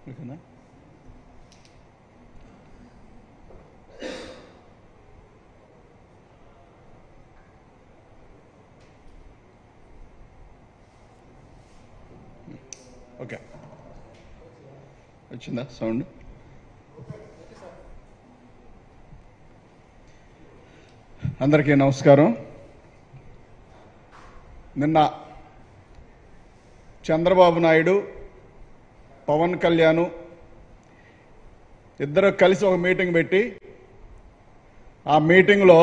ఓకేనా? ఓకే, వచ్చిందా సౌండ్? అందరికీ నమస్కారం. నిన్న చంద్రబాబు నాయుడు, పవన్ కళ్యాణ్ ఇద్దరు కలిసి ఒక మీటింగ్ పెట్టి ఆ మీటింగ్లో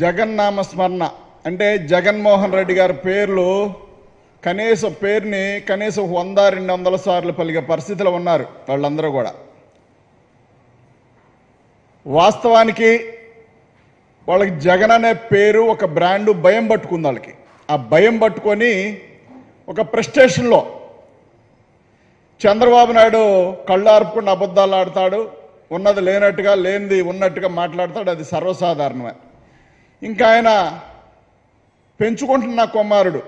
జగన్నామ స్మరణ అంటే జగన్మోహన్ రెడ్డి గారి పేర్లు కనీసం 100-200 సార్లు పలికే పరిస్థితిలో ఉన్నారు వాళ్ళందరూ కూడా. వాస్తవానికి వాళ్ళకి జగన్ అనే పేరు ఒక బ్రాండు భయం పట్టుకుంది వాళ్ళకి. ఆ భయం పట్టుకొని ఒక ప్రెస్టేషన్లో చంద్రబాబు నాయుడు కళ్ళు ఆర్పుకుండా అబద్ధాలు ఆడతాడు, ఉన్నది లేనట్టుగా లేనిది ఉన్నట్టుగా మాట్లాడతాడు, అది సర్వసాధారణమే. ఇంకా ఆయన పెంచుకుంటున్న కుమారుడు,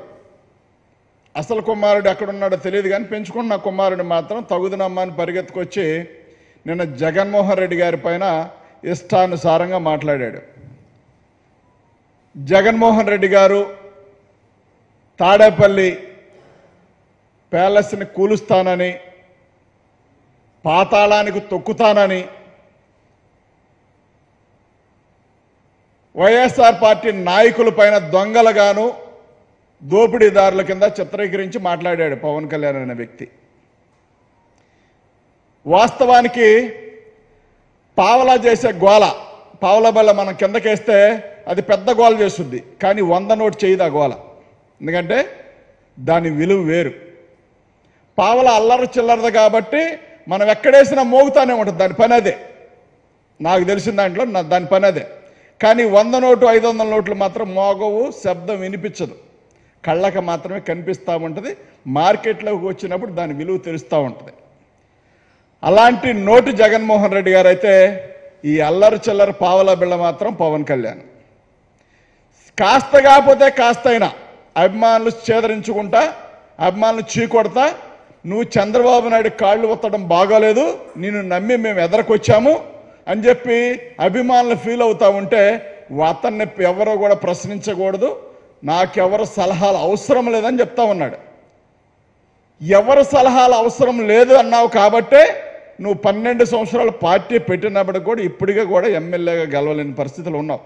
అసలు కుమారుడు ఎక్కడున్నాడో తెలియదు కానీ పెంచుకుంటున్న కుమారుడు మాత్రం తగుదనమ్మా అని పరిగెత్తుకొచ్చి నిన్న జగన్మోహన్ రెడ్డి గారి పైన ఇష్టానుసారంగా మాట్లాడాడు. జగన్మోహన్ రెడ్డి గారు తాడేపల్లి ప్యాలెస్ని కూలుస్తానని, పాతాళానికి తొక్కుతానని వైఎస్ఆర్ పార్టీ నాయకుల పైన దొంగలుగాను దోపిడీదారుల కింద చిత్రీకరించి మాట్లాడాడు పవన్ కళ్యాణ్ అనే వ్యక్తి. వాస్తవానికి పావలా చేసే గోల, పావలా బల్ల మనం కిందకేస్తే అది పెద్ద గోల చేస్తుంది, కానీ 100 నోటు చేయదు ఆ గోల. ఎందుకంటే దాని విలువ వేరు. పావలా అల్లరి చిల్లరది కాబట్టి మనం ఎక్కడేసినా మోగుతానే ఉంటుంది, దాని పని అదే. నాకు తెలిసిన దాంట్లో దాని పని అదే. కానీ 100 నోటు 500 నోట్లు మాత్రం మోగవు, శబ్దం వినిపించదు, కళ్ళకు మాత్రమే కనిపిస్తూ ఉంటుంది. మార్కెట్లోకి వచ్చినప్పుడు దాని విలువ తెలుస్తూ ఉంటుంది. అలాంటి నోటు జగన్మోహన్ రెడ్డి గారు అయితే ఈ అల్లరి చిల్లర పావలా బిళ్ళ మాత్రం పవన్ కళ్యాణ్. కాస్త కాకపోతే కాస్త అయినా అభిమానులు చేదరించుకుంటా, అభిమానులు చీకొడతా, నువ్వు చంద్రబాబు నాయుడు కాళ్ళు ఒత్తడం బాగోలేదు, నిన్ను నమ్మి మేము ఎదరకొచ్చాము అని చెప్పి అభిమానులు ఫీల్ అవుతా ఉంటే అతన్ని ఎవరో కూడా ప్రశ్నించకూడదు, నాకెవరు సలహాలు అవసరం లేదని చెప్తా ఉన్నాడు. ఎవరు సలహాలు అవసరం లేదు అన్నావు కాబట్టే నువ్వు 12 సంవత్సరాలు పార్టీ పెట్టినప్పటికి కూడా ఇప్పటికే కూడా ఎమ్మెల్యేగా గెలవలేని పరిస్థితులు ఉన్నావు.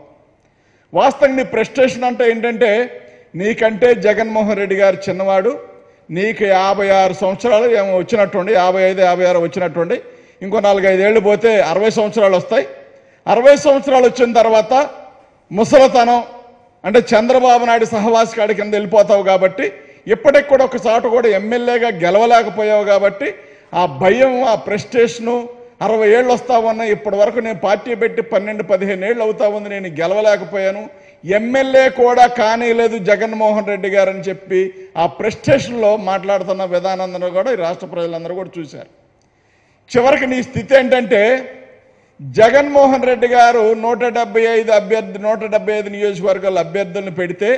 వాస్తవంగా నీ ప్రెస్టేషన్ అంటే ఏంటంటే, నీకంటే జగన్మోహన్ రెడ్డి గారు చిన్నవాడు, నీకు 56 సంవత్సరాలు ఏమో వచ్చినట్టుండి, 55-56 వచ్చినట్టుండి, ఇంకో 4-5 ఏళ్ళు పోతే 60 సంవత్సరాలు వస్తాయి. 60 సంవత్సరాలు వచ్చిన తర్వాత ముసలతనం అంటే చంద్రబాబు నాయుడు సహవాసికాడి కింద వెళ్ళిపోతావు కాబట్టి, ఇప్పటికి కూడా ఒకసారి కూడా ఎమ్మెల్యేగా గెలవలేకపోయావు కాబట్టి ఆ భయం, ఆ ప్రెస్టేషను, 60 ఏళ్ళు వస్తా ఉన్నా ఇప్పటి వరకు నేను పార్టీ పెట్టి 12-15 ఏళ్ళు అవుతా ఉంది, నేను గెలవలేకపోయాను, ఎమ్మెల్యే కూడా కానీలేదు జగన్మోహన్ రెడ్డి గారు అని చెప్పి ఆ ప్రెస్టేషన్లో మాట్లాడుతున్న విధానందరూ కూడా ఈ రాష్ట్ర ప్రజలందరూ కూడా చూశారు. చివరికి నీ స్థితి ఏంటంటే, జగన్మోహన్ రెడ్డి గారు 175 నియోజకవర్గాల అభ్యర్థులను పెడితే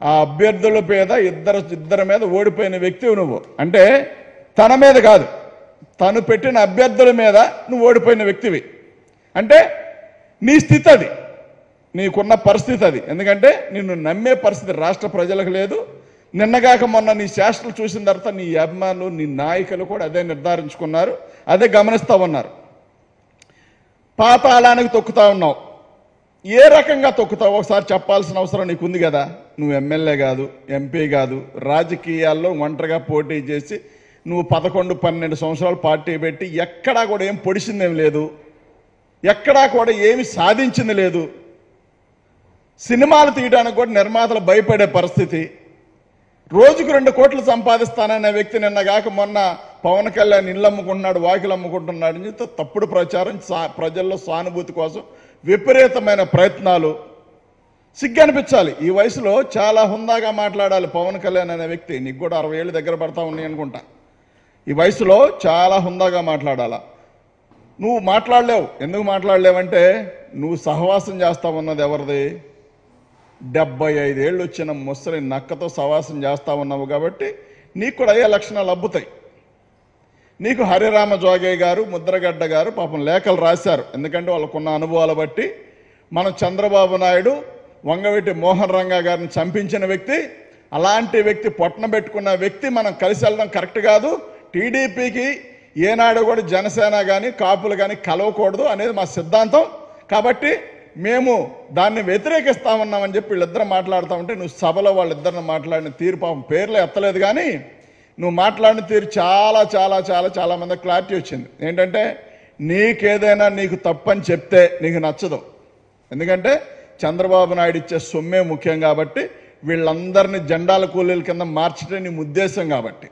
ఆ అభ్యర్థుల మీద ఇద్దరి మీద ఓడిపోయిన వ్యక్తివి నువ్వు. అంటే తన మీద కాదు, తను పెట్టిన అభ్యర్థుల మీద నువ్వు ఓడిపోయిన వ్యక్తివి. అంటే నీ స్థితి అది, నీకున్న పరిస్థితి అది. ఎందుకంటే నిన్ను నమ్మే పరిస్థితి రాష్ట్ర ప్రజలకు లేదు. నిన్నగాక మొన్న నీ శాస్త్రాలు చూసిన తర్వాత నీ అభిమానులు, నీ నాయకులు కూడా అదే నిర్ధారించుకున్నారు, అదే గమనిస్తూ ఉన్నారు. పాతాళానికి తొక్కుతా ఉన్నావు. ఏ రకంగా తొక్కుతావు ఒకసారి చెప్పాల్సిన అవసరం నీకుంది కదా. నువ్వు ఎమ్మెల్యే కాదు, ఎంపీ కాదు, రాజకీయాల్లో ఒంటరిగా పోటీ చేసి నువ్వు 11-12 సంవత్సరాలు పార్టీ పెట్టి ఎక్కడా కూడా ఏం పొడిచిందేం లేదు, ఎక్కడా కూడా ఏమి సాధించింది లేదు. సినిమాలు తీయడానికి కూడా నిర్మాతలు భయపడే పరిస్థితి. రోజుకు 2 కోట్లు సంపాదిస్తాననే వ్యక్తి నిన్నగాక మొన్న పవన్ కళ్యాణ్ ఇళ్ళు అమ్ముకుంటున్నాడు, వాకిలు అమ్ముకుంటున్నాడు అని చెప్పి తప్పుడు ప్రచారం, ప్రజల్లో సానుభూతి కోసం విపరీతమైన ప్రయత్నాలు. సిగ్గనిపించాలి. ఈ వయసులో చాలా హుందాగా మాట్లాడాలి పవన్ కళ్యాణ్ అనే వ్యక్తి. నీకు కూడా 60 ఏళ్ళు దగ్గర పడతా ఉన్నాయి అనుకుంటా. ఈ వయసులో చాలా హుందాగా మాట్లాడాలా. నువ్వు మాట్లాడలేవు. ఎందుకు మాట్లాడలేవంటే నువ్వు సహవాసం చేస్తా ఉన్నది ఎవరిది? 75 ఏళ్ళు వచ్చిన ముసలి నక్కతో సహవాసం చేస్తా ఉన్నావు కాబట్టి నీకు కూడా అయ్యే లక్షణాలు అబ్బుతాయి. నీకు హరిరామ జోగయ్య గారు, ముద్రగడ్డ గారు పాపం లేఖలు రాశారు. ఎందుకంటే వాళ్ళకున్న అనుభవాలు బట్టి మనం చంద్రబాబు నాయుడు వంగవీటి మోహన్ రంగా గారిని చంపించిన వ్యక్తి, అలాంటి వ్యక్తి పొట్టన పెట్టుకున్న వ్యక్తి మనం కలిసి వెళ్ళడం కరెక్ట్ కాదు. టీడీపీకి ఏనాడు కూడా జనసేన కానీ కాపులు కానీ కలవకూడదు అనేది మా సిద్ధాంతం. కాబట్టి మేము దాన్ని వ్యతిరేకిస్తామన్నామని చెప్పి వీళ్ళిద్దరు మాట్లాడుతూ ఉంటే నువ్వు సభలో వాళ్ళిద్దరిని మాట్లాడిన తీరు పాపం పేర్లు ఎత్తలేదు, కానీ నువ్వు మాట్లాడిన తీరు చాలా చాలా చాలా చాలా మంది క్లారిటీ వచ్చింది. ఏంటంటే నీకేదైనా నీకు తప్పని చెప్తే నీకు నచ్చదు. ఎందుకంటే చంద్రబాబు నాయుడు ఇచ్చే సొమ్మే ముఖ్యం కాబట్టి వీళ్ళందరినీ జెండాల కూలీల కింద మార్చడం నీ ఉద్దేశం కాబట్టి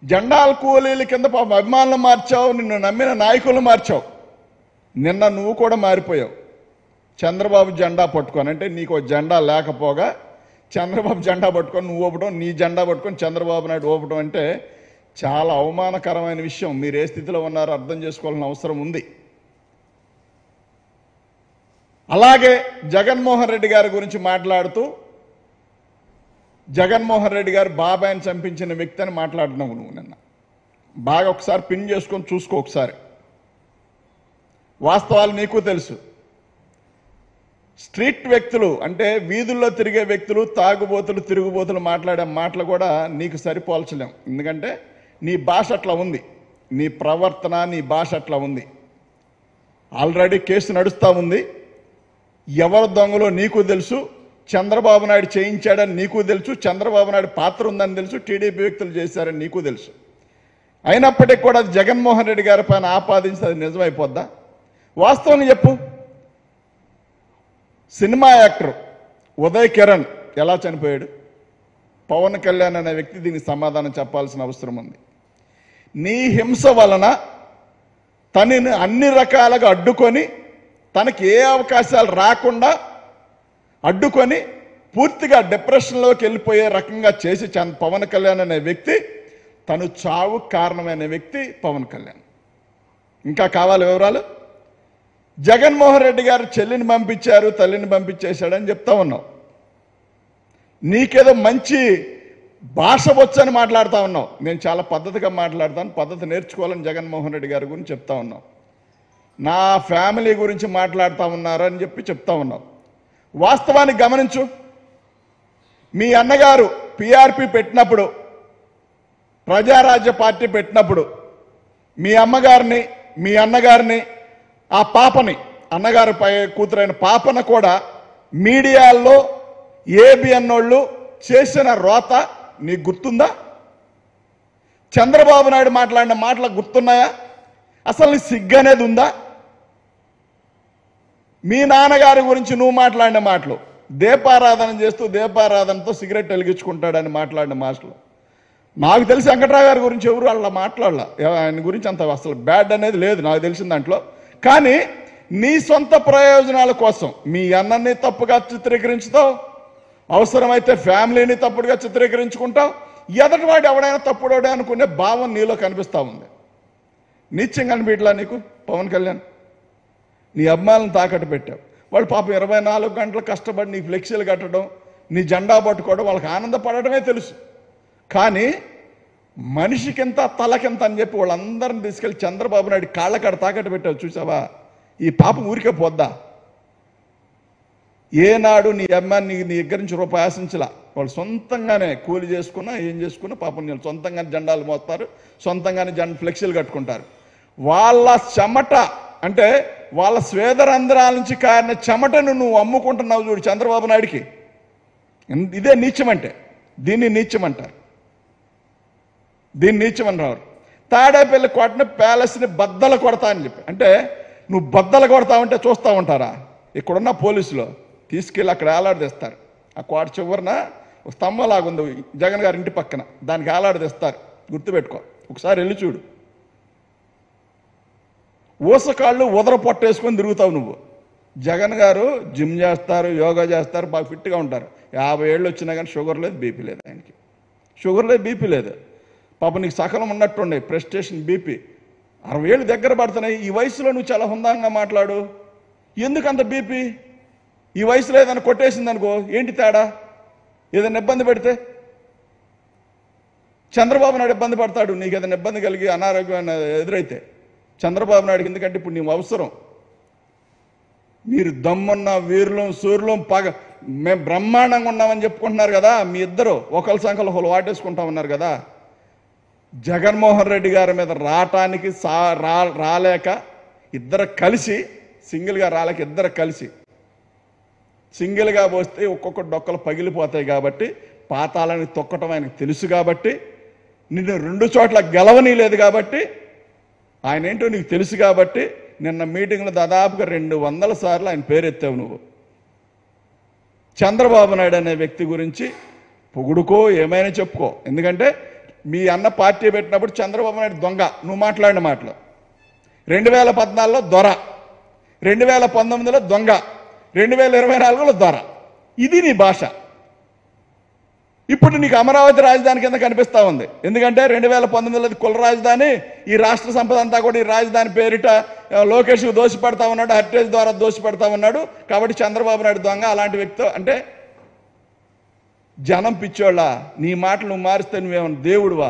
జెండాల కూలీల కింద పాపం అభిమానులు మార్చావు, నిన్ను నమ్మిన నాయకులు మార్చావు. నిన్న నువ్వు కూడా మారిపోయావు. చంద్రబాబు జెండా పట్టుకొని, అంటే నీకు జెండా లేకపోగా చంద్రబాబు జెండా పట్టుకొని నువ్వు ఊపటం, నీ జెండా పట్టుకొని చంద్రబాబు నాయుడు ఊపటం అంటే చాలా అవమానకరమైన విషయం. మీరు ఏ స్థితిలో ఉన్నారో అర్థం చేసుకోవాల్సిన అవసరం ఉంది. అలాగే జగన్మోహన్ రెడ్డి గారి గురించి మాట్లాడుతూ జగన్మోహన్ రెడ్డి గారు బాబాయిని చంపించిన వ్యక్తి అని మాట్లాడినావు నువ్వు. నిన్న బాగా ఒకసారి పిన్ చేసుకొని చూసుకో ఒకసారి. వాస్తవాలు నీకు తెలుసు. స్ట్రీట్ వ్యక్తులు అంటే వీధుల్లో తిరిగే వ్యక్తులు, తాగుబోతులు, తిరుగుబోతులు మాట్లాడే మాటలు కూడా నీకు సరిపోల్చలేం. ఎందుకంటే నీ భాష అట్లా ఉంది, నీ ప్రవర్తన, నీ భాష అట్లా ఉంది. ఆల్రెడీ కేసు నడుస్తూ ఉంది. ఎవరు దొంగలో నీకు తెలుసు, చంద్రబాబు నాయుడు చేయించాడని నీకు తెలుసు, చంద్రబాబు నాయుడు పాత్ర ఉందని తెలుసు, టీడీపీ వ్యక్తులు చేశారని నీకు తెలుసు. అయినప్పటికీ కూడా జగన్మోహన్ రెడ్డి గారి పైన ఆపాదించి అది నిజమైపోద్దా? వాస్తవం చెప్పు. సినిమా యాక్టర్ ఉదయ్ కిరణ్ ఎలా చనిపోయాడు? పవన్ కళ్యాణ్ అనే వ్యక్తి దీనికి సమాధానం చెప్పాల్సిన అవసరం ఉంది. నీ హింస వలన తనని అన్ని రకాలుగా అడ్డుకొని, తనకి ఏ అవకాశాలు రాకుండా అడ్డుకొని పూర్తిగా డిప్రెషన్లోకి వెళ్ళిపోయే రకంగా చేసి పవన్ కళ్యాణ్ అనే వ్యక్తి, తను చావు కారణమైన వ్యక్తి పవన్ కళ్యాణ్. ఇంకా కావాలి వివరాలు? జగన్మోహన్ రెడ్డి గారు చెల్లిని పంపించారు, తల్లిని పంపించేశాడని చెప్తా ఉన్నావు. నీకేదో మంచి భాష వచ్చని మాట్లాడుతూ ఉన్నావు. నేను చాలా పద్ధతిగా మాట్లాడతాను, పద్ధతి నేర్చుకోవాలని జగన్మోహన్ రెడ్డి గారి గురించి చెప్తా ఉన్నావు. నా ఫ్యామిలీ గురించి మాట్లాడుతూ ఉన్నారని చెప్పి చెప్తా ఉన్నావు. వాస్తవానికి గమనించు. మీ అన్నగారు పిఆర్పి పెట్టినప్పుడు, ప్రజారాజ్య పార్టీ పెట్టినప్పుడు మీ అమ్మగారిని, మీ అన్నగారిని, ఆ పాపని, అన్నగారి కూతురైన పాపను కూడా మీడియాల్లో ఏబిఎన్ వాళ్ళు చేసిన రోత నీకు గుర్తుందా? చంద్రబాబు నాయుడు మాట్లాడిన మాటలు గుర్తున్నాయా? అసలు నీ సిగ్గు అనేది ఉందా? మీ నాన్నగారి గురించి నువ్వు మాట్లాడిన మాటలు, దీపారాధన చేస్తూ దీపారాధనతో సిగరెట్ వెలిగించుకుంటాడని మాట్లాడిన మాటలు, నాకు తెలిసి వెంకట్రావు గారి గురించి ఎవరు అలా మాట్లాడలా. ఆయన గురించి అంత అసలు బ్యాడ్ అనేది లేదు నాకు తెలిసిన దాంట్లో. కానీ నీ సొంత ప్రయోజనాల కోసం మీ అన్నని తప్పుగా చిత్రీకరించుతావు, అవసరమైతే ఫ్యామిలీని తప్పుడుగా చిత్రీకరించుకుంటావు. ఎదటివాడు ఎవడైనా తప్పుడోడే అనుకునే భావం నీలో కనిపిస్తూ ఉంది. నిత్యం కనిపించలా నీకు పవన్ కళ్యాణ్? నీ అభిమానులను తాకట్టు పెట్టావు. వాళ్ళు పాపం 24 గంటలు కష్టపడి నీ ఫ్లెక్సీలు కట్టడం, నీ జెండా పట్టుకోవడం, వాళ్ళకి ఆనందపడటమే తెలుసు. కానీ మనిషికింత తలకింత అని చెప్పి వాళ్ళందరిని తీసుకెళ్లి చంద్రబాబు నాయుడు కాళ్ళకాడ తాకట్టు పెట్టావు. చూసావా? ఈ పాపం ఊరికే పోద్దా? ఏనాడు నీ అమ్మాయిని నీ దగ్గర నుంచి రూపాయి ఆశించలా. వాళ్ళు సొంతంగానే కూలి చేసుకున్నా ఏం చేసుకున్నా పాపం నేను సొంతంగానే జెండాలు మోస్తారు, సొంతంగానే ఫ్లెక్సీలు కట్టుకుంటారు. వాళ్ళ చెమట అంటే వాళ్ళ స్వేదరంధ్రాల నుంచి కారిన చెమటను నువ్వు అమ్ముకుంటున్నావు చూడు చంద్రబాబు నాయుడికి. ఇదే నీచం అంటే. దీన్ని నీచం అంటారు. దీన్ని నీచం అంటారు. తాడేపల్లి కోటని ప్యాలెస్ని బద్దలు కొడతా అని చెప్పి, అంటే నువ్వు బద్దలు కొడతావంటే చూస్తూ ఉంటారా? ఇక్కడున్న పోలీసులు తీసుకెళ్ళి అక్కడ ఏలాడదీస్తారు. ఆ కోట చివరిన స్తంభంలాగా ఉంది జగన్ గారి ఇంటి పక్కన, దానికి ఏలాడదీస్తారు. గుర్తుపెట్టుకో, ఒకసారి వెళ్ళి చూడు. ఊసకాళ్ళు ఉదర పొట్టేసుకొని తిరుగుతావు నువ్వు. జగన్ గారు జిమ్ చేస్తారు, యోగా చేస్తారు, బాగా ఫిట్గా ఉంటారు. 50 ఏళ్ళు వచ్చినా కానీ షుగర్ లేదు, బీపీ లేదు. ఆయనకి షుగర్ లేదు, బీపీ లేదు. పాప నీకు సకలం ఉన్నట్టుండే ప్రెస్టేషన్, బీపీ. 60 ఏళ్ళు దగ్గర పడుతున్నాయి. ఈ వయసులో నువ్వు చాలా హుందాంగా మాట్లాడు. ఎందుకంత బీపీ? ఈ వయసులో ఏదైనా కొట్టేసింది అనుకో, ఏంటి తేడా? ఏదైనా ఇబ్బంది పెడితే చంద్రబాబు నాయుడు ఇబ్బంది పడతాడు. నీకు ఏదైనా ఇబ్బంది కలిగి అనారోగ్యం ఎదురైతే చంద్రబాబు నాయుడుకి ఎందుకంటే ఇప్పుడు నీవు అవసరం. మీరు దమ్మున్న వీరులం సూర్యులం మేము బ్రహ్మాండంగా ఉన్నామని చెప్పుకుంటున్నారు కదా. మీ ఇద్దరు ఒకరి సంఖ్యలో ఒకరు వాటేసుకుంటా ఉన్నారు కదా. జగన్మోహన్ రెడ్డి గారి మీద రావటానికి రాలేక ఇద్దరు కలిసి, సింగిల్గా రాలేక ఇద్దరు కలిసి సింగిల్గా పోస్తే ఒక్కొక్క డొక్కలు పగిలిపోతాయి కాబట్టి పాతాలని తొక్కటం ఆయనకు తెలుసు కాబట్టి నిన్ను 2 చోట్ల గెలవనీ లేదు కాబట్టి ఆయన ఏంటో నీకు తెలుసు కాబట్టి నిన్న మీటింగ్లో దాదాపుగా 200 సార్లు ఆయన పేరెత్తావు నువ్వు. చంద్రబాబు నాయుడు అనే వ్యక్తి గురించి పొగుడుకో ఏమైనా చెప్పుకో. ఎందుకంటే మీ అన్న పార్టీ పెట్టినప్పుడు చంద్రబాబు నాయుడు దొంగ నువ్వు మాట్లాడిన మాటలు, 2014లో దొర, 2019లో దొంగ, 2024లో దొర. ఇది నీ భాష. ఇప్పుడు నీకు అమరావతి రాజధాని కింద కనిపిస్తూ ఉంది. ఎందుకంటే 2019లో కుల రాజధాని, ఈ రాష్ట్ర సంపద అంతా కూడా ఈ రాజధాని పేరిట లోకేష్కు దోషపెడతా ఉన్నాడు, హెరిటేజ్ ద్వారా దోషపెడతా ఉన్నాడు. కాబట్టి చంద్రబాబు నాయుడు దొంగ అలాంటి వ్యక్తి అంటే జనం పిచ్చోళ్ళ. నీ మాటలు నువ్వు మారిస్తే నువ్వేమన్నా దేవుడువా?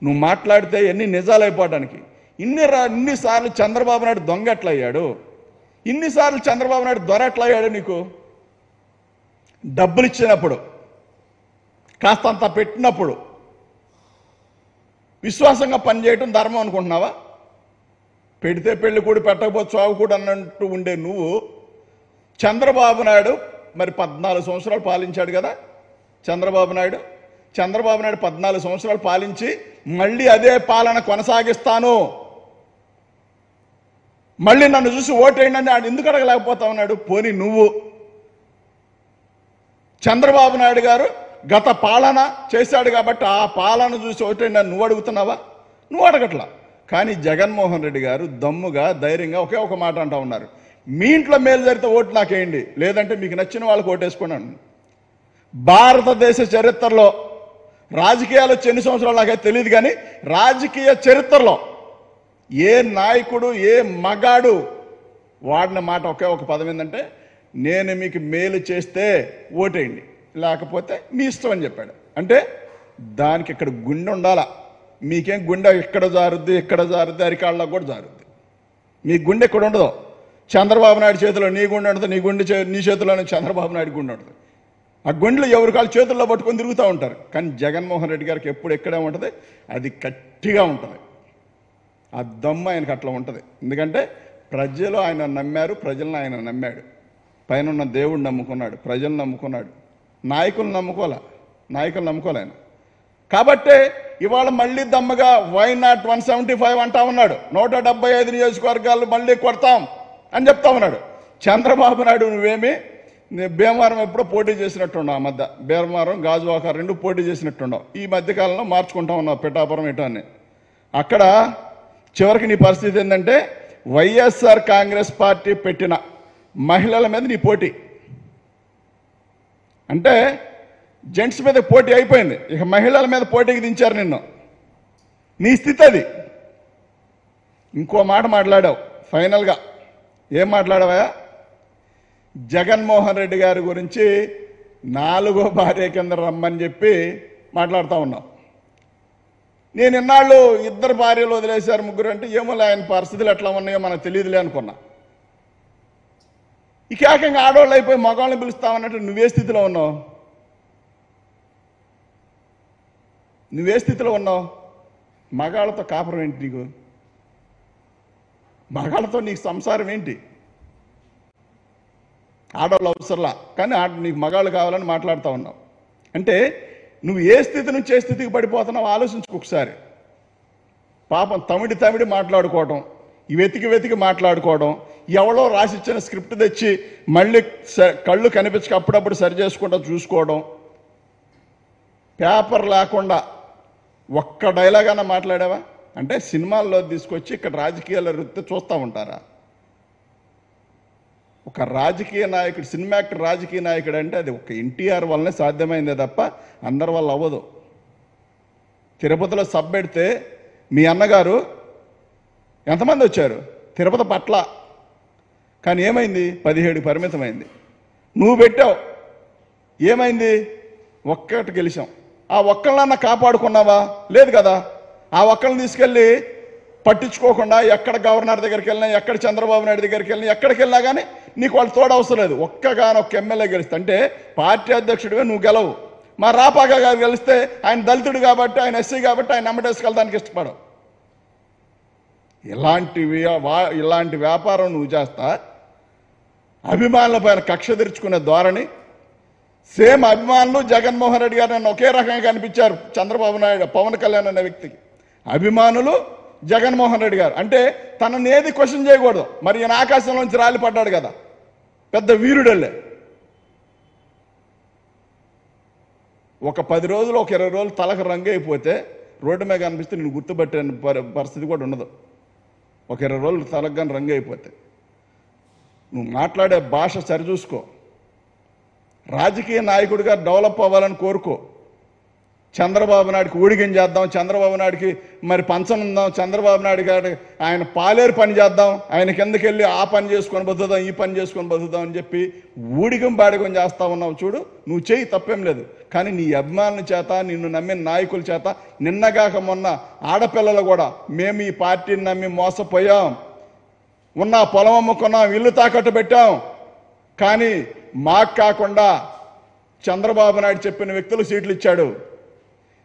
నువ్వు మాట్లాడితే ఎన్ని నిజాలైపోవడానికి. ఇన్నిసార్లు చంద్రబాబు నాయుడు దొంగ ఎట్లా అయ్యాడు? ఇన్నిసార్లు చంద్రబాబు నాయుడు దొర ఎట్లా అయ్యాడు? నీకు డబ్బులు ఇచ్చినప్పుడు, కాస్తంత పెట్టినప్పుడు విశ్వాసంగా పనిచేయటం ధర్మం అనుకుంటున్నావా? పెడితే పెళ్లి కూడా పెట్టకపోతే చావు కూడా అన్నట్టు ఉండే నువ్వు చంద్రబాబు నాయుడు మరి 14 సంవత్సరాలు పాలించాడు కదా. చంద్రబాబు నాయుడు 14 సంవత్సరాలు పాలించి మళ్ళీ అదే పాలన కొనసాగిస్తాను, మళ్ళీ నన్ను చూసి ఓటేయండి అని ఆయన ఎందుకు అడగలేకపోతా ఉన్నాడు? పోనీ నువ్వు చంద్రబాబు నాయుడు గారు గత పాలన చేశాడు కాబట్టి ఆ పాలన చూసి ఓటేయండి అని నువ్వు అడుగుతున్నావా? నువ్వు అడగట్లా. కానీ జగన్మోహన్ రెడ్డి గారు దమ్ముగా ధైర్యంగా ఒకే ఒక మాట అంటా ఉన్నారు, మీ ఇంట్లో మేలు జరిగితే ఓటు నాకేయండి, లేదంటే మీకు నచ్చిన వాళ్ళకి ఓటేసుకున్నాను. భారతదేశ చరిత్రలో రాజకీయాలు వచ్చి ఎన్ని సంవత్సరాలు నాకైతే తెలియదు, కానీ రాజకీయ చరిత్రలో ఏ నాయకుడు ఏ మగాడు వాడిన మాట ఒకే ఒక పదం ఏంటంటే, నేను మీకు మేలు చేస్తే ఓటేయండి, లేకపోతే మీ ఇష్టం అని చెప్పాడు. అంటే దానికి ఇక్కడ గుండె ఉండాలా. మీకేం గుండె ఇక్కడ జారుద్ది, ఇక్కడ జారుద్ది, అరికాళ్ళకు కూడా జారుద్ది. మీ గుండె ఇక్కడ ఉండదు. చంద్రబాబు నాయుడు చేతిలో నీ గుండె ఉంటుంది, నీ చేతిలోనే చంద్రబాబు నాయుడు గుండె ఉంటుంది. ఆ గుండెలు ఎవరి కాళ్ళు చేతుల్లో పట్టుకొని తిరుగుతూ ఉంటారు. కానీ జగన్మోహన్ రెడ్డి గారికి ఎప్పుడు ఎక్కడే ఉంటుంది, అది గట్టిగా ఉంటుంది. ఆ దమ్ము ఆయనకు అట్లా ఉంటుంది. ఎందుకంటే ప్రజలు ఆయన నమ్మారు, ప్రజలను ఆయన నమ్మాడు. పైన ఉన్న దేవుడు నమ్ముకున్నాడు, ప్రజలు నమ్ముకున్నాడు, నాయకులు నమ్ముకోలే ఆయన. కాబట్టే ఇవాళ మళ్ళీ దమ్మగా వై నాట్ 175 అంటా ఉన్నాడు. 175 నియోజకవర్గాలు మళ్ళీ కొడతాం అని చెప్తా ఉన్నాడు. చంద్రబాబు నాయుడు నువ్వేమి భీమవరం ఎప్పుడో పోటీ చేసినట్టున్నావు. ఆ మధ్య భీమవరం గాజువాక 2 పోటీ చేసినట్టున్నావు. ఈ మధ్యకాలంలో మార్చుకుంటా ఉన్నావు పిఠాపురం ఇటు అని. అక్కడ చివరికి నీ పరిస్థితి ఏంటంటే వైఎస్ఆర్ కాంగ్రెస్ పార్టీ పెట్టిన మహిళల మీద నీ పోటీ. అంటే జెంట్స్ మీద పోటీ అయిపోయింది, ఇక మహిళల మీద పోటీకి దించారు నిన్ను. నీ స్థితి అది. ఇంకో మాట మాట్లాడావు ఫైనల్గా. ఏం మాట్లాడావా? జగన్మోహన్ రెడ్డి గారి గురించి 4వ భార్య కింద రమ్మని చెప్పి మాట్లాడుతూ ఉన్నావు. నేను ఇన్నాళ్ళు 2 భార్యలు వదిలేశారు, 3 అంటే ఏమో ఆయన పరిస్థితులు ఎట్లా ఉన్నాయో మనకు తెలియదులే అనుకున్నా. ఇక ఏకంగా ఆడవాళ్ళు అయిపోయి మగవాళ్ళని పిలుస్తామన్నట్టు నువ్వే స్థితిలో ఉన్నావు? మగాళ్ళతో కాపురం ఏంటి నీకు? మగాళ్ళతో నీకు సంసారం ఏంటి? ఆడవాళ్ళు అవసరంలా, కానీ నీకు మగాళ్ళు కావాలని మాట్లాడుతూ ఉన్నావు. అంటే నువ్వు ఏ స్థితి నుంచి ఏ స్థితికి పడిపోతున్నావు ఆలోచించుకో ఒకసారి. పాపం తమిడి మాట్లాడుకోవడం, వెతికి మాట్లాడుకోవడం, ఎవడో రాసిచ్చిన స్క్రిప్ట్ తెచ్చి మళ్ళీ కళ్ళు కనిపించక అప్పుడప్పుడు సరి చేసుకుంటూ చూసుకోవడం, పేపర్ లేకుండా ఒక్క డైలాగ్ అన్నా మాట్లాడావా? అంటే సినిమాల్లో తీసుకొచ్చి ఇక్కడ రాజకీయాల వృత్తి చూస్తూ ఉంటారా? ఒక రాజకీయ నాయకుడు, సినిమా యాక్టర్ రాజకీయ నాయకుడు అంటే అది ఒక ఎన్టీఆర్ వల్లనే సాధ్యమైందే తప్ప అందరి వల్ల అవ్వదు. తిరుపతిలో సబ్ పెడితే మీ అన్నగారు ఎంతమంది వచ్చారు? తిరుపతి పట్ల. కానీ ఏమైంది? 17 పరిమితమైంది. నువ్వు పెట్టావు, ఏమైంది? ఒక్కటి గెలిచాం. ఆ ఒక్కళ్ళన్నా కాపాడుకున్నావా? లేదు కదా. ఆ ఒక్కళ్ళని తీసుకెళ్ళి పట్టించుకోకుండా ఎక్కడ గవర్నర్ దగ్గరికి వెళ్ళినా, ఎక్కడ చంద్రబాబు నాయుడు దగ్గరికి వెళ్ళినా, ఎక్కడికి వెళ్ళినా కానీ నీకు వాళ్ళు తోడవసరం లేదు. ఒక్క ఎమ్మెల్యే గెలిస్తే అంటే పార్టీ అధ్యక్షుడివే నువ్వు గెలవు. మా రాపాక గారు గెలిస్తే ఆయన దళితుడు కాబట్టి, ఆయన ఎస్సీ కాబట్టి ఆయన నమ్మటేసుకెళ్ళడానికి ఇష్టపడవు. ఇలాంటి వ్యాపారం నువ్వు చేస్తా, అభిమానుల పైన కక్ష తెరుచుకునే ధోరణి. సేమ్ అభిమానులు జగన్మోహన్ రెడ్డి గారు నన్ను ఒకే రకంగా కనిపించారు. చంద్రబాబు నాయుడు, పవన్ కళ్యాణ్ అనే వ్యక్తికి అభిమానులు జగన్మోహన్ రెడ్డి గారు అంటే తనని ఏది క్వశ్చన్ చేయకూడదు. మరి ఈయన ఆకాశంలోంచి రాలి పడ్డాడు కదా, పెద్ద వీరుడల్లే. ఒక 10 రోజులు, ఒక 20 రోజులు తలకు రంగు అయిపోతే రోడ్డు మీద కనిపిస్తే నేను గుర్తుపట్టే పరిస్థితి కూడా ఉండదు. ఒక 20 రోజులు తలకు కానీ రంగు అయిపోతే నువ్వు మాట్లాడే భాష సరిచూసుకో. రాజకీయ నాయకుడిగా డెవలప్ అవ్వాలని కోరుకో. చంద్రబాబు నాయుడికి ఊడిగం చేద్దాం, చంద్రబాబు నాయుడికి మరి పంచం ఉందాం, చంద్రబాబు నాయుడు గారి ఆయన పాలేరు పని చేద్దాం, ఆయన కిందకి వెళ్ళి ఆ పని చేసుకొని బతుకుదాం, ఈ పని చేసుకొని బతుకుదాం అని చెప్పి ఊడిగం బాడిగం చేస్తా ఉన్నావు. చూడు, నువ్వు చేయి, తప్పేం లేదు. కానీ నీ అభిమానుల చేత, నిన్ను నమ్మిన నాయకుల చేత, నిన్నగాక మొన్న ఆడపిల్లలు కూడా మేము ఈ పార్టీని నమ్మి మోసపోయాం, ఉన్న పొలం అమ్ముకున్నాం, ఇల్లు తాకట్టు పెట్టాం, కానీ మాకు కాకుండా చంద్రబాబు నాయుడు చెప్పిన వ్యక్తులు సీట్లు ఇచ్చాడు.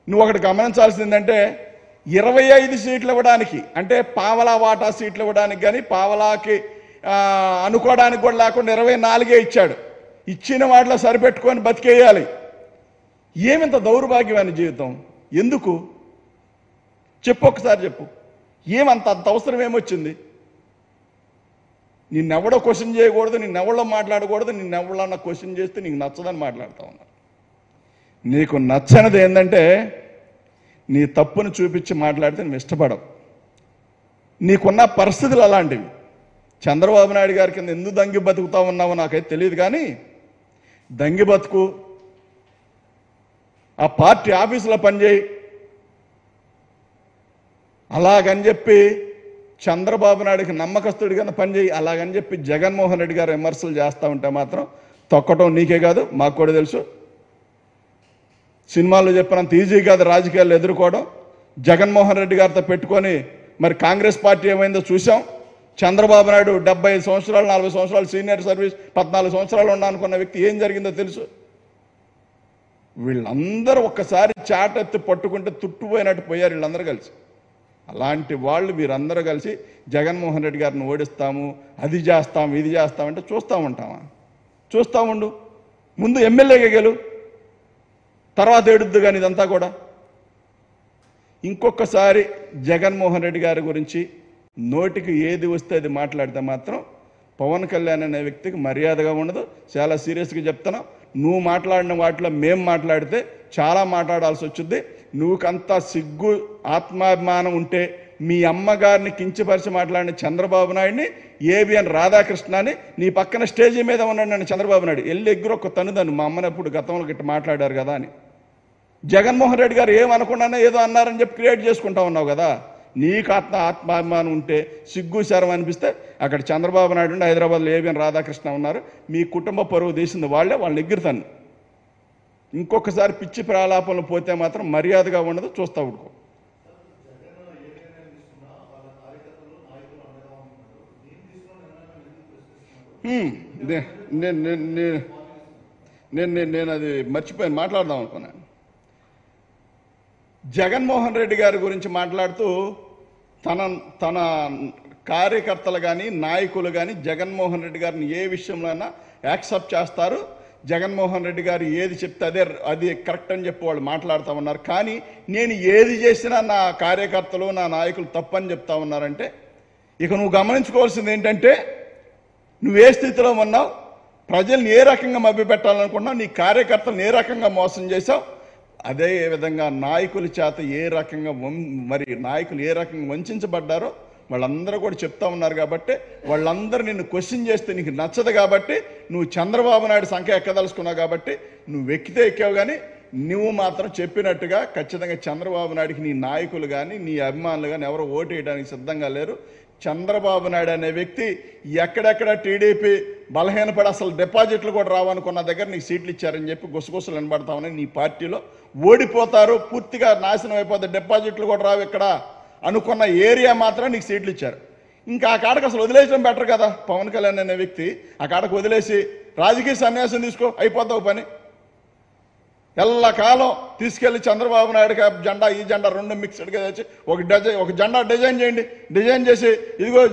నువ్వు ఒకటి గమనించాల్సిందంటే 25 సీట్లు ఇవ్వడానికి, అంటే పావలా వాటా సీట్లు ఇవ్వడానికి కానీ పావలాకి అనుకోవడానికి కూడా లేకుండా 24 ఇచ్చాడు. ఇచ్చిన వాటిలో సరిపెట్టుకొని బతికేయాలి. ఏమింత దౌర్భాగ్యమైన జీవితం? ఎందుకు చెప్పు, ఒకసారి చెప్పు. ఏమంత అవసరం ఏమొచ్చింది? నిన్నెవడో క్వశ్చన్ చేయకూడదు, నిన్నెవడో మాట్లాడకూడదు, నిన్నెవడన్నా క్వశ్చన్ చేస్తే నీకు నచ్చదని మాట్లాడుతూ ఉన్నారు. నీకు నచ్చనిది ఏంటంటే నీ తప్పును చూపించి మాట్లాడితే నువ్వు ఇష్టపడవు. నీకున్న పరిస్థితులు అలాంటివి. చంద్రబాబు నాయుడు గారి కింద ఎందుకు దంగి బతుకుతా ఉన్నావో నాకైతే తెలియదు, కానీ దంగి బతుకు, ఆ పార్టీ ఆఫీసులో పనిచేయి. అలాగని చెప్పి చంద్రబాబు నాయుడికి నమ్మకస్తుడి కింద పనిచేయి. అలాగని చెప్పి జగన్మోహన్ రెడ్డి గారు విమర్శలు చేస్తూ ఉంటే మాత్రం తొక్కటం నీకే కాదు, మాకు కూడా తెలుసు. సినిమాల్లో చెప్పినంత ఈజీ కాదు రాజకీయాలు ఎదుర్కోవడం. జగన్మోహన్ రెడ్డి గారితో పెట్టుకొని మరి కాంగ్రెస్ పార్టీ ఏమైందో చూసాం. చంద్రబాబు నాయుడు 75 సంవత్సరాలు, 40 సంవత్సరాలు సీనియర్ సర్వీస్, 14 సంవత్సరాలు ఉన్నానుకున్న వ్యక్తి ఏం జరిగిందో తెలుసు. వీళ్ళందరూ ఒక్కసారి చాటెత్తి పట్టుకుంటే తుట్టుపోయినట్టు పోయారు వీళ్ళందరూ కలిసి. అలాంటి వాళ్ళు మీరందరూ కలిసి జగన్మోహన్ రెడ్డి గారిని ఓడిస్తాము, అది చేస్తాం, ఇది చేస్తామంటే చూస్తూ ఉంటామా? చూస్తూ ఉండు. ముందు ఎమ్మెల్యేగా గెలు, తర్వాత ఏడుద్దు. కానీ ఇదంతా కూడా ఇంకొకసారి జగన్మోహన్ రెడ్డి గారి గురించి నోటికి ఏది వస్తే అది మాట్లాడితే మాత్రం పవన్ కళ్యాణ్ అనే వ్యక్తికి మర్యాదగా ఉండదు. చాలా సీరియస్గా చెప్తున్నాం. నువ్వు మాట్లాడిన వాటిలో మేము మాట్లాడితే చాలా మాట్లాడాల్సి వచ్చింది. నువ్వుకంతా సిగ్గు, ఆత్మాభిమానం ఉంటే మీ అమ్మగారిని కించపరిచి మాట్లాడిన చంద్రబాబు నాయుడిని, ఏబిఎన్ రాధాకృష్ణని నీ పక్కన స్టేజీ మీద ఉన్నాడు నన్ను చంద్రబాబు నాయుడు వెళ్ళి ఎగ్గురు ఒక తనుదాన్ని, మా అమ్మని ఎప్పుడు గతంలో గిట్ట మాట్లాడారు కదా అని. జగన్మోహన్ రెడ్డి గారు ఏమనుకున్నానో ఏదో అన్నారని చెప్పి క్రియేట్ చేసుకుంటా ఉన్నావు కదా. నీకు ఆత్మాభిమానం ఉంటే, సిగ్గు శరం అనిపిస్తే అక్కడ చంద్రబాబు నాయుడు ఉండి హైదరాబాద్లో ఏబిఎన్ రాధాకృష్ణ ఉన్నారు. మీ కుటుంబ పరువు తీసింది వాళ్ళని ఎగ్గురుతాను. ఇంకొకసారి పిచ్చి ప్రాలాపనలు పోతే మాత్రం మర్యాదగా ఉండదు, చూస్తా ఉడుకో. నేను అది మర్చిపోయాను, మాట్లాడదాం అనుకున్నాను. జగన్మోహన్ రెడ్డి గారి గురించి మాట్లాడుతూ తన కార్యకర్తలు కానీ నాయకులు కానీ జగన్మోహన్ రెడ్డి గారిని ఏ విషయంలోనైనా యాక్సెప్ట్ చేస్తారు. జగన్మోహన్ రెడ్డి గారు ఏది చెప్తే అది కరెక్ట్ అని చెప్పి వాళ్ళు మాట్లాడుతూ ఉన్నారు. కానీ నేను ఏది చేసినా నా కార్యకర్తలు, నా నాయకులు తప్పని చెప్తా ఉన్నారంటే ఇక నువ్వు గమనించుకోవాల్సింది ఏంటంటే నువ్వు ఏ స్థితిలో ఉన్నావు, ప్రజల్ని ఏ రకంగా మభ్యపెట్టాలనుకున్నావు, నీ కార్యకర్తలను ఏ రకంగా మోసం చేశావు, అదే విధంగా నాయకుల చేత ఏ రకంగా నాయకులు ఏ రకంగా వంచబడ్డారో వాళ్ళందరూ కూడా చెప్తా ఉన్నారు. కాబట్టి వాళ్ళందరూ నిన్ను క్వశ్చన్ చేస్తే నీకు నచ్చదు. కాబట్టి నువ్వు చంద్రబాబు నాయుడు సంఖ్య ఎక్కదలుచుకున్నావు. కాబట్టి నువ్వు ఎక్కితే ఎక్కావు, కానీ నువ్వు మాత్రం చెప్పినట్టుగా ఖచ్చితంగా చంద్రబాబు నాయుడికి నీ నాయకులు కానీ నీ అభిమానులు కానీ ఎవరు ఓటేయడానికి సిద్ధంగా లేరు. చంద్రబాబు నాయుడు అనే వ్యక్తి ఎక్కడెక్కడ టీడీపీ బలహీనపడి అసలు డిపాజిట్లు కూడా రావనుకున్న దగ్గర నీకు సీట్లు ఇచ్చారని చెప్పి గుసగుసలు వినబడతా ఉన్నాయి. నీ పార్టీలో ఓడిపోతారు, పూర్తిగా నాశనం అయిపోతారు, డిపాజిట్లు కూడా రావు ఇక్కడ అనుకున్న ఏరియా మాత్రం నీకు సీట్లు ఇచ్చారు. ఇంకా ఆ కాడకు అసలు వదిలేయడం బెటర్ కదా. పవన్ కళ్యాణ్ అనే వ్యక్తి ఆ కాడకు వదిలేసి రాజకీయ సన్యాసం తీసుకో, అయిపోతావు పని. ఎల్లకాలం తీసుకెళ్లి చంద్రబాబు నాయుడు జెండా ఈ జెండా రెండు మిక్స్డ్గా తెచ్చి ఒక జెండా డిజైన్ చేయండి. డిజైన్ చేసి ఇదిగో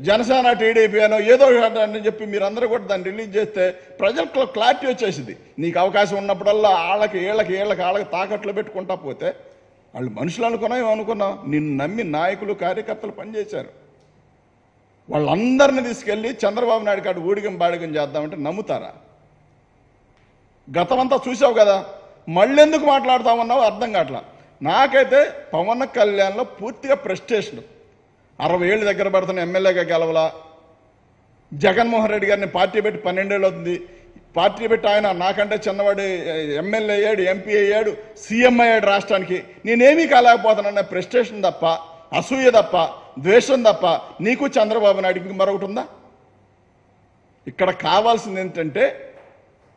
జనసేన టీడీపీ అనో ఏదో అని చెప్పి మీరందరూ కూడా దాన్ని రిలీజ్ చేస్తే ప్రజలకు క్లారిటీ వచ్చేసింది. నీకు అవకాశం ఉన్నప్పుడల్లా వాళ్ళకి తాకట్లు పెట్టుకుంటా పోతే వాళ్ళు మనుషులు అనుకున్నాం. నిన్ను నమ్మి నాయకులు కార్యకర్తలు పనిచేశారు. వాళ్ళందరినీ తీసుకెళ్ళి చంద్రబాబు నాయుడు కాడు ఊడిగం బాడిగం చేద్దామంటే నమ్ముతారా? గతమంతా చూసావు కదా, మళ్ళెందుకు మాట్లాడుతామన్నావు అర్థం కావట్లా. నాకైతే పవన్ కళ్యాణ్లో పూర్తిగా ప్రెస్టేషన్. 60 ఏళ్ళు దగ్గర పడుతున్న ఎమ్మెల్యేగా గెలవలా. జగన్మోహన్ రెడ్డి గారిని పార్టీ పెట్టి 12 ఏళ్ళు అవుతుంది. పార్టీ పెట్టి ఆయన నాకంటే చిన్నవాడు ఎమ్మెల్యే అయ్యాడు, ఎంపీ అయ్యాడు, సీఎం అయ్యాడు రాష్ట్రానికి. నేనేమీ కాలేకపోతానన్న ప్రెస్టేషన్ తప్ప, అసూయ తప్ప, ద్వేషం తప్ప నీకు చంద్రబాబు నాయుడికి మరొకటి ఉందా? ఇక్కడ కావాల్సింది ఏంటంటే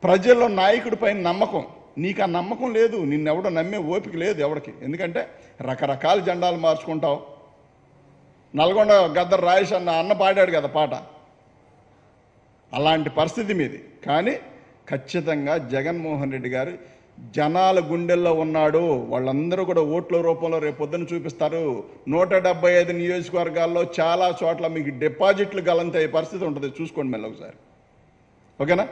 ప్రజల్లో నాయకుడి పైన నమ్మకం. నీకు ఆ నమ్మకం లేదు. నిన్నెవడో నమ్మే ఓపిక లేదు ఎవరికి. ఎందుకంటే రకరకాల జెండాలు మార్చుకుంటావు. నల్గొండ గద్దర్ రాయేష్ అన్న పాడాడు కదా పాట, అలాంటి పరిస్థితి మీది. కానీ ఖచ్చితంగా జగన్మోహన్ రెడ్డి గారు జనాల గుండెల్లో ఉన్నాడు. వాళ్ళందరూ కూడా ఓట్ల రూపంలో రేపు పొద్దున చూపిస్తారు. 175 నియోజకవర్గాల్లో చాలా చోట్ల మీకు డిపాజిట్లు గలంతే పరిస్థితి ఉంటుంది. చూసుకోండి మళ్ళీ ఒకసారి. ఓకేనా?